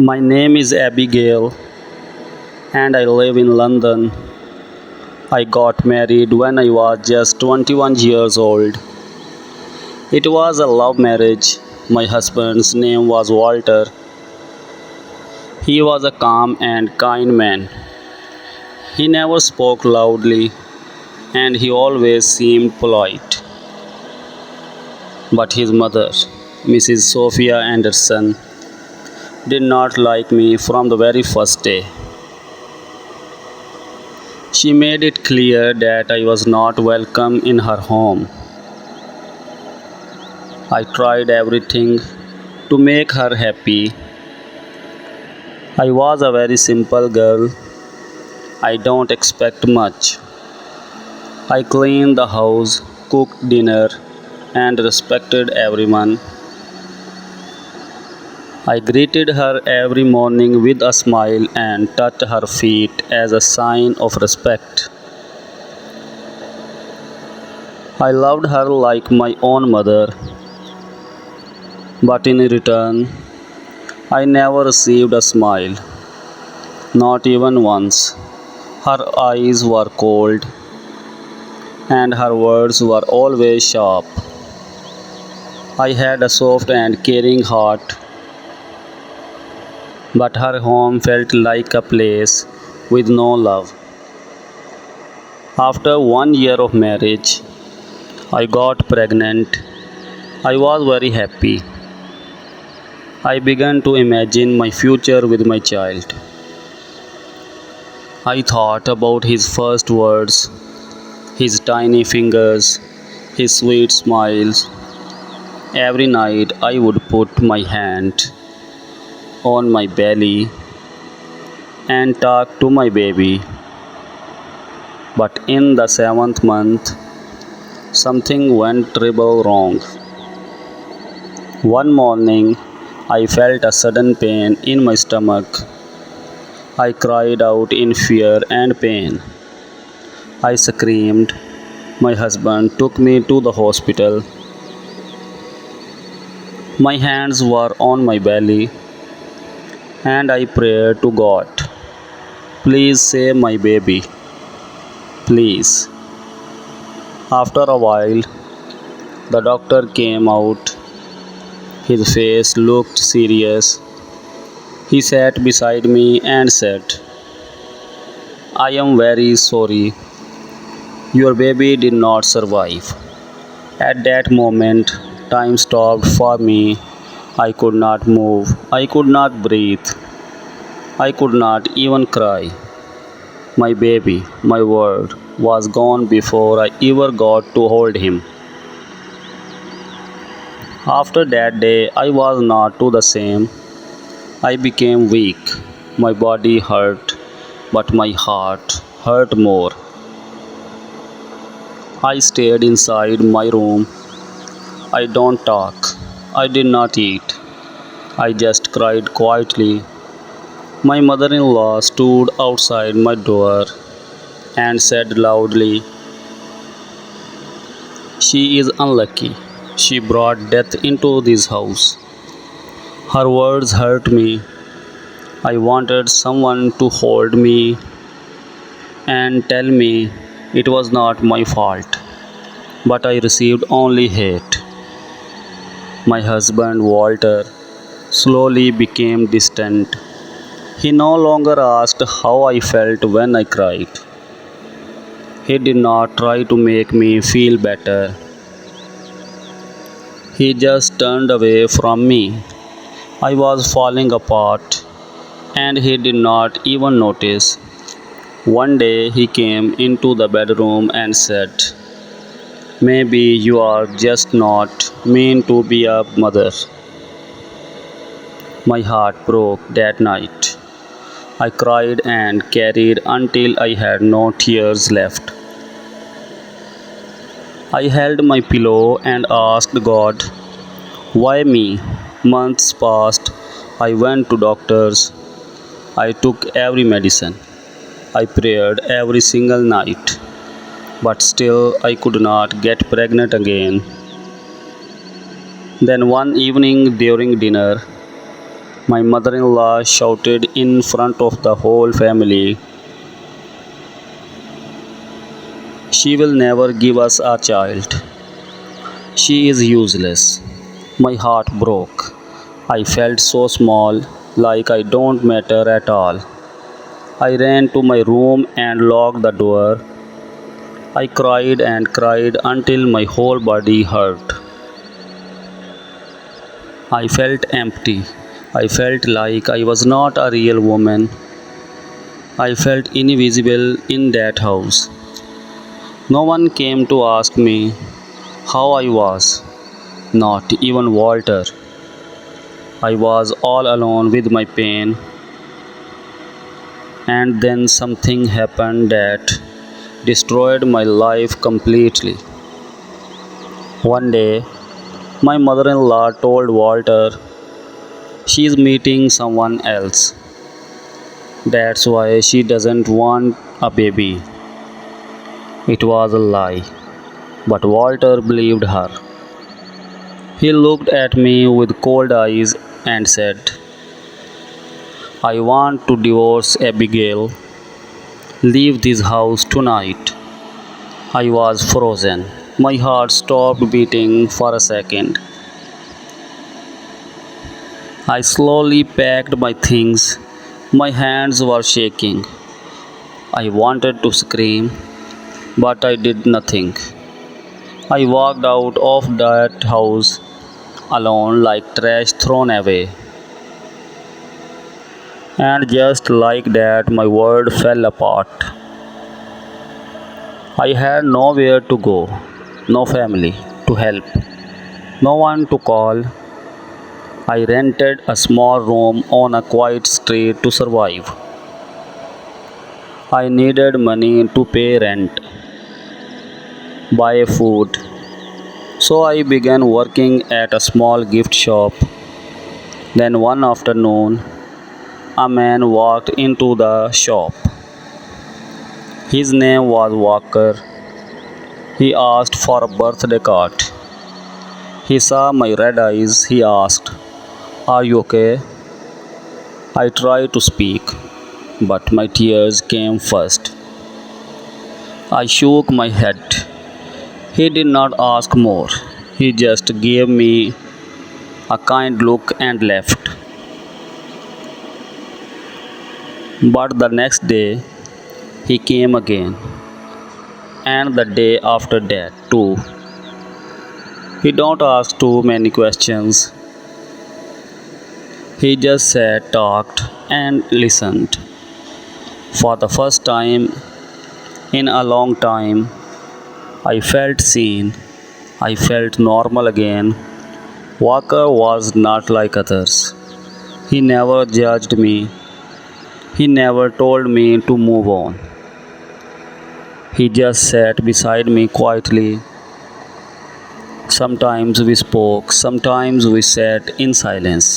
My name is Abigail and I live in London. I got married when I was just 21 years old. It was a love marriage. My husband's name was Walter. He was a calm and kind man. He never spoke loudly and he always seemed polite. But his mother, Mrs. Sophia Anderson, did not like me from the very first day. She made it clear that I was not welcome in her home. I tried everything to make her happy. I was a very simple girl. I don't expect much. I cleaned the house, cooked dinner, and respected everyone. I greeted her every morning with a smile and touched her feet as a sign of respect. I loved her like my own mother, but in return, I never received a smile, not even once. Her eyes were cold, and her words were always sharp. I had a soft and caring heart, but her home felt like a place with no love. After 1 year of marriage, I got pregnant. I was very happy. I began to imagine my future with my child. I thought about his first words, his tiny fingers, his sweet smiles. Every night I would put my hand on my belly and talk to my baby. But in the seventh month, something went terrible wrong. One morning, I felt a sudden pain in my stomach. I cried out in fear and pain. I screamed. My husband took me to the hospital. My hands were on my belly and I prayed to God, please save my baby. Please. After a while, the doctor came out. His face looked serious. He sat beside me and said, I am very sorry. Your baby did not survive. At that moment, time stopped for me. I could not move. I could not breathe. I could not even cry. My baby, my world, was gone before I ever got to hold him. After that day, I was not to the same. I became weak. My body hurt, but my heart hurt more. I stayed inside my room. I don't talk. I did not eat. I just cried quietly. My mother in law stood outside my door and said loudly, she is unlucky. She brought death into this house. Her words hurt me. I wanted someone to hold me and tell me it was not my fault, but I received only hate. My husband, Walter, slowly became distant. He no longer asked how I felt when I cried. He did not try to make me feel better. He just turned away from me. I was falling apart, and he did not even notice. One day he came into the bedroom and said, maybe you are just not meant to be a mother. My heart broke that night. I cried and carried until I had no tears left. I held my pillow and asked God, why me? Months passed. I went to doctors. I took every medicine. I prayed every single night. But still I could not get pregnant again. Then one evening during dinner, My mother in law shouted in front of the whole family, "She will never give us a child. She is useless." My heart broke. I felt so small, like I don't matter at all. I ran to my room and locked the door. I cried and cried until my whole body hurt. I felt empty. I felt like I was not a real woman. I felt invisible in that house. No one came to ask me how I was, not even Walter. I was all alone with my pain, and then something happened that destroyed my life completely. One day, my mother in law told Walter she is meeting someone else. That's why she doesn't want a baby. It was a lie, but Walter believed her. He looked at me with cold eyes and said, "I want to divorce Abigail. Leave this house tonight." I was frozen. My heart stopped beating for a second. I slowly packed my things. My hands were shaking. I wanted to scream, but I did nothing. I walked out of that house alone like trash thrown away. And just like that, my world fell apart. I had nowhere to go, no family to help, no one to call. I rented a small room on a quiet street to survive. I needed money to pay rent, buy food, so I began working at a small gift shop. Then one afternoon, a man walked into the shop. His name was Walker. He asked for a birthday card. He saw my red eyes. He asked, "Are you okay?" I tried to speak, but my tears came first. I shook my head. He did not ask more. He just gave me a kind look and left. But the next day, he came again, and the day after that, too. He don't ask too many questions. He just sat, talked, and listened. For the first time in a long time, I felt seen. I felt normal again. Walker was not like others. He never judged me. He never told me to move on. He just sat beside me quietly. Sometimes we spoke, sometimes we sat in silence.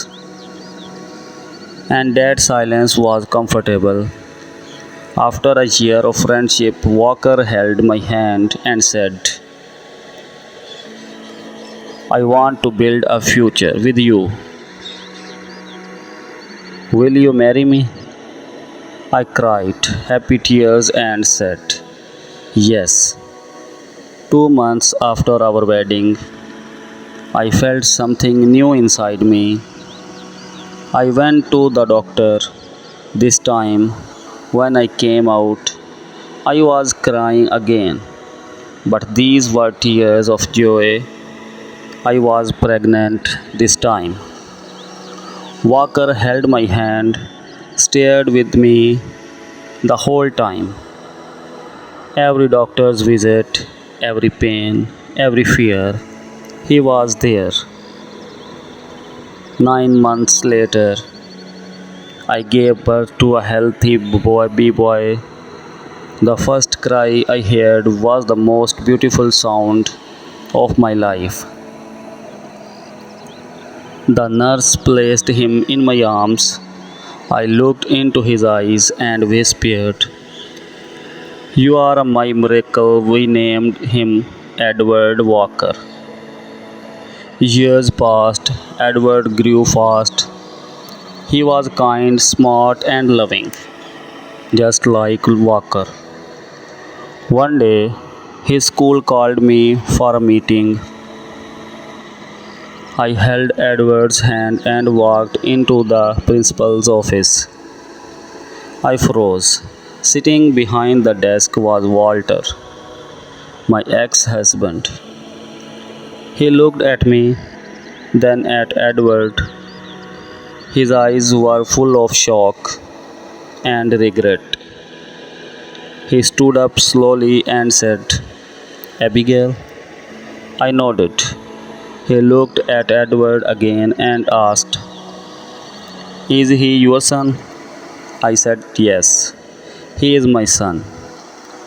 And that silence was comfortable. After a year of friendship, Walker held my hand and said, "I want to build a future with you. Will you marry me?" I cried happy tears and said, "Yes." 2 months after our wedding, I felt something new inside me. I went to the doctor. This time, when I came out, I was crying again. But these were tears of joy. I was pregnant this time. Walker held my hand, stared with me the whole time. Every doctor's visit, every pain, every fear, he was there. 9 months later, I gave birth to a healthy boy. The first cry I heard was the most beautiful sound of my life. The nurse placed him in my arms. I looked into his eyes and whispered, "You are my miracle." We named him Edward Walker. Years passed. Edward grew fast. He was kind, smart, and loving, just like Walker. One day, his school called me for a meeting. I held Edward's hand and walked into the principal's office. I froze. Sitting behind the desk was Walter, my ex husband. He looked at me, then at Edward. His eyes were full of shock and regret. He stood up slowly and said, Abigail? I nodded. He looked at Edward again and asked, Is he your son? I said, Yes, he is my son.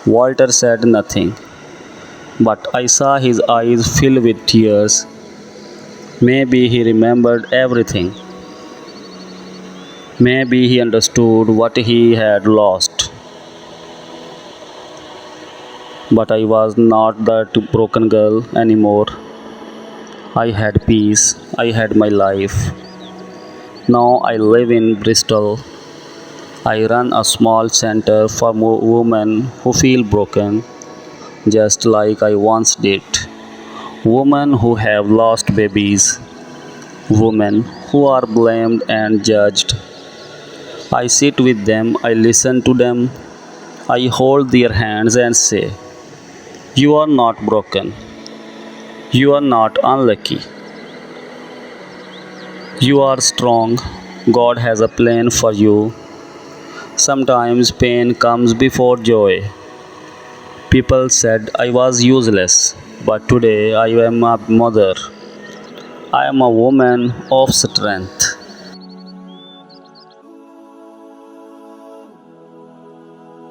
Walter said nothing, but I saw his eyes fill with tears. Maybe he remembered everything. Maybe he understood what he had lost. But I was not that broken girl anymore. I had peace. I had my life. Now I live in Bristol. I run a small center for women who feel broken, just like I once did. Women who have lost babies. Women who are blamed and judged. I sit with them, I listen to them, I hold their hands and say, You are not broken. You are not unlucky. You are strong. God has a plan for you. Sometimes pain comes before joy. People said I was useless, but today I am a mother. I am a woman of strength.